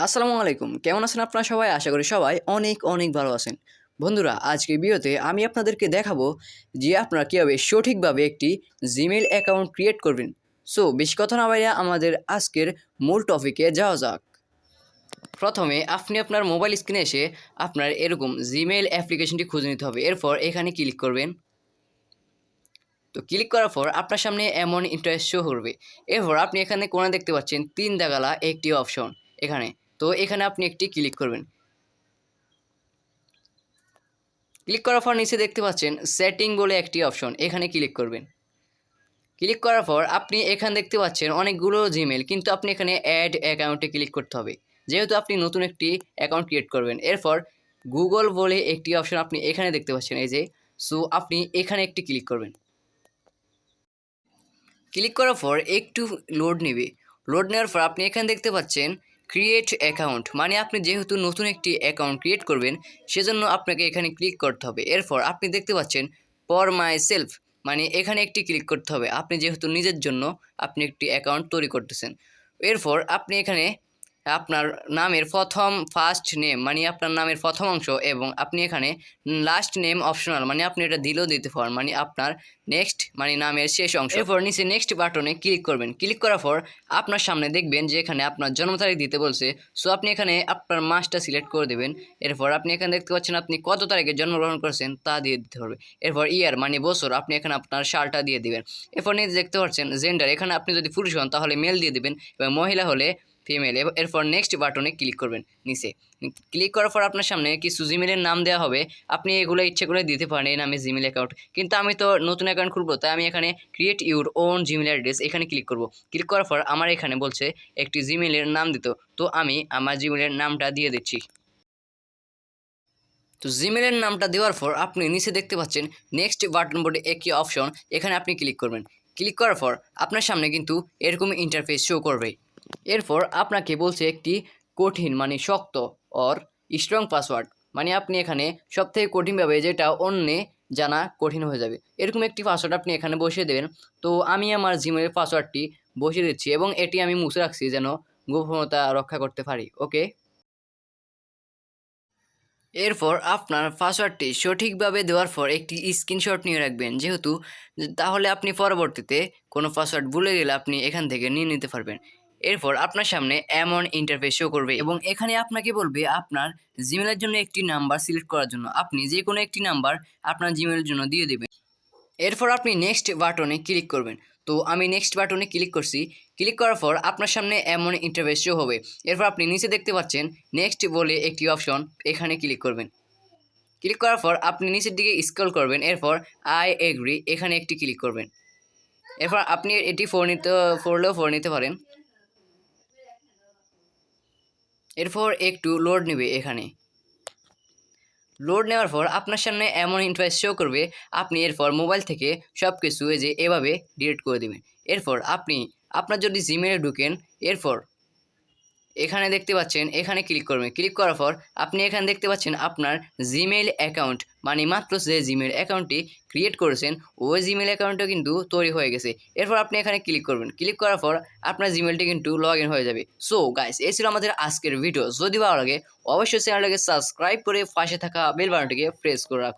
আসসালামু আলাইকুম, কেমন আছেন আপনারা সবাই? আশা করি সবাই অনেক অনেক ভালো আছেন। বন্ধুরা, আজকের ভিডিওতে আমি আপনাদেরকে দেখাবো যে আপনারা কীভাবে সঠিকভাবে একটি জিমেইল অ্যাকাউন্ট ক্রিয়েট করবেন। সো বেশি কথা না বাইরে আমাদের আজকের মূল টপিকে যাওয়া যাক। প্রথমে আপনি আপনার মোবাইল স্ক্রিনে এসে আপনার এরকম জিমেইল অ্যাপ্লিকেশনটি খুঁজে নিতে হবে। এরপর এখানে ক্লিক করবেন। তো ক্লিক করার পর আপনার সামনে এমন ইন্টারফেস শো করবে। এরপর আপনি এখানে কোণে দেখতে পাচ্ছেন 3 দাগালা একটি অপশন এখানে। তো এখানে আপনি একটি ক্লিক করবেন। ক্লিক করার পর নিচে দেখতে পাচ্ছেন সেটিং বলে একটি অপশন, এখানে ক্লিক করবেন। ক্লিক করার পর আপনি এখানে দেখতে পাচ্ছেন অনেকগুলো জিমেল, কিন্তু আপনি এখানে অ্যাড অ্যাকাউন্টে ক্লিক করতে হবে, যেহেতু আপনি নতুন একটি অ্যাকাউন্ট ক্রিয়েট করবেন। এরপর গুগল বলে একটি অপশন আপনি এখানে দেখতে পাচ্ছেন, এই যে। সো আপনি এখানে একটি ক্লিক করবেন। ক্লিক করার পর একটু লোড নেবে। লোড নেওয়ার পর আপনি এখানে দেখতে পাচ্ছেন ক্রিয়েট অ্যাকাউন্ট, মানে আপনি যেহেতু নতুন একটি অ্যাকাউন্ট ক্রিয়েট করবেন সেজন্য আপনাকে এখানে ক্লিক করতে হবে। এরপর আপনি দেখতে পাচ্ছেন ফর মাই সেলফ, মানে এখানে একটি ক্লিক করতে হবে। আপনি যেহেতু নিজের জন্য আপনি একটি অ্যাকাউন্ট তৈরি করতেছেন। এরপর আপনি এখানে আপনার নামের ফার্স্ট নেম, মানে আপনার নামের প্রথম অংশ, এবং আপনি এখানে লাস্ট নেম অপশনাল, মানে আপনি এটা দিলেও দিতে পারেন, মানে আপনার নেক্সট মানে নামের শেষ অংশ। এরপর নিচে নেক্সট বাটনে ক্লিক করবেন। ক্লিক করার পর আপনার সামনে দেখবেন যে এখানে আপনার জন্ম তারিখ দিতে বলছে। সো আপনি এখানে আপনার মাসটা সিলেক্ট করে দেবেন। এরপর আপনি এখানে দেখতে পাচ্ছেন আপনি কত তারিখে জন্মগ্রহণ করেছেন তা দিয়ে দিতে হবে। এরপর ইয়ার মানে বছর, আপনি এখানে আপনার সালটা দিয়ে দিবেন। এরপর নিচে দেখতে পাচ্ছেন জেন্ডার, এখানে আপনি যদি পুরুষ হন তাহলে মেল দিয়ে দেবেন এবং মহিলা হলে ফিমেল। এরপর নেক্সট বাটনে ক্লিক করবেন। নিচে ক্লিক করার পর আপনার সামনে কিছু জিমেলের নাম দেওয়া হবে, আপনি এগুলো ইচ্ছে করে দিতে পারেন এই নামে জিমেল অ্যাকাউন্ট, কিন্তু আমি তো নতুন অ্যাকাউন্ট খুলবো, তাই আমি এখানে create your own Gmail address এখানে ক্লিক করব। ক্লিক করার পর আমার এখানে বলছে একটি জিমেলের নাম দিত, তো আমি আমার জিমেলের নামটা দিয়ে দিচ্ছি। তো জিমেলের নামটা দেওয়ার পর আপনি নিচে দেখতে পাচ্ছেন নেক্সট বাটন বোর্ডে একই অপশন, এখানে আপনি ক্লিক করবেন। ক্লিক করার পর আপনার সামনে কিন্তু এরকম ইন্টারফেস শো করবে। এরপর আপনাকে বলছে একটি কঠিন মানে শক্ত অর স্ট্রং পাসওয়ার্ড, মানে আপনি এখানে সবথেকে কঠিনভাবে যেটা অন্যে জানা কঠিন হয়ে যাবে, এরকম একটি পাসওয়ার্ড আপনি এখানে বসিয়ে দেবেন। তো আমি আমার জিমেলের পাসওয়ার্ডটি বসিয়ে দিচ্ছি এবং এটি আমি মুছে রাখছি যেন গোপনীয়তা রক্ষা করতে পারি। ওকে। এরপর আপনার পাসওয়ার্ডটি সঠিকভাবে দেওয়ার পর একটি স্ক্রিনশট নিয়ে রাখবেন, যেহেতু তাহলে আপনি পরবর্তীতে কোনো পাসওয়ার্ড ভুলে গেলে আপনি এখান থেকে নিয়ে নিতে পারবেন। এরপর আপনার সামনে এমন ইন্টারফেস শো করবে এবং এখানে আপনাকে বলবে আপনার জিমেলের জন্য একটি নাম্বার সিলেক্ট করার জন্য। আপনি যে কোনো একটি নাম্বার আপনার জিমেলের জন্য দিয়ে দেবেন। এরপর আপনি নেক্সট বাটনে ক্লিক করবেন। তো আমি নেক্সট বাটনে ক্লিক করছি। ক্লিক করার পর আপনার সামনে এমন ইন্টারফেস শো হবে। এরপর আপনি নিচে দেখতে পাচ্ছেন নেক্সট বলে একটি অপশন, এখানে ক্লিক করবেন। ক্লিক করার পর আপনি নিচের দিকে স্ক্রল করবেন। এরপর আই এগ্রি এখানে একটি ক্লিক করবেন। এরপর আপনি এটি ফোর নিতে পারেন। এরপর একটু লোড নেবে। এখানে লোড নেওয়ার পর আপনার সামনে এমন ইন্টারফেস শো করবে, আপনি এরপর মোবাইল থেকে সব কিছু যে এভাবে ডিলিট করে দেবেন। এরপর আপনি আপনার যদি জিমেলে ঢুকেন, এরপর এখানে দেখতে পাচ্ছেন এখানে ক্লিক করবেন। ক্লিক করার পর আপনি এখানে দেখতে পাচ্ছেন আপনার জিমেইল অ্যাকাউন্ট, মানে মাত্র যে জিমেইল অ্যাকাউন্টটি ক্রিয়েট করেছেন ওই জিমেইল অ্যাকাউন্টটা কিন্তু তৈরি হয়ে গেছে। এরপর আপনি এখানে ক্লিক করবেন। ক্লিক করার পর আপনার জিমেইলটি কিন্তু লগ ইন হয়ে যাবে। সো গাইস, এই ছিল আমাদের আজকের ভিডিও। যদি ভালো লাগে অবশ্যই চ্যানেলটাকে সাবস্ক্রাইব করে পাশে থাকা বেল বাটনটিকে প্রেস করে রাখুন।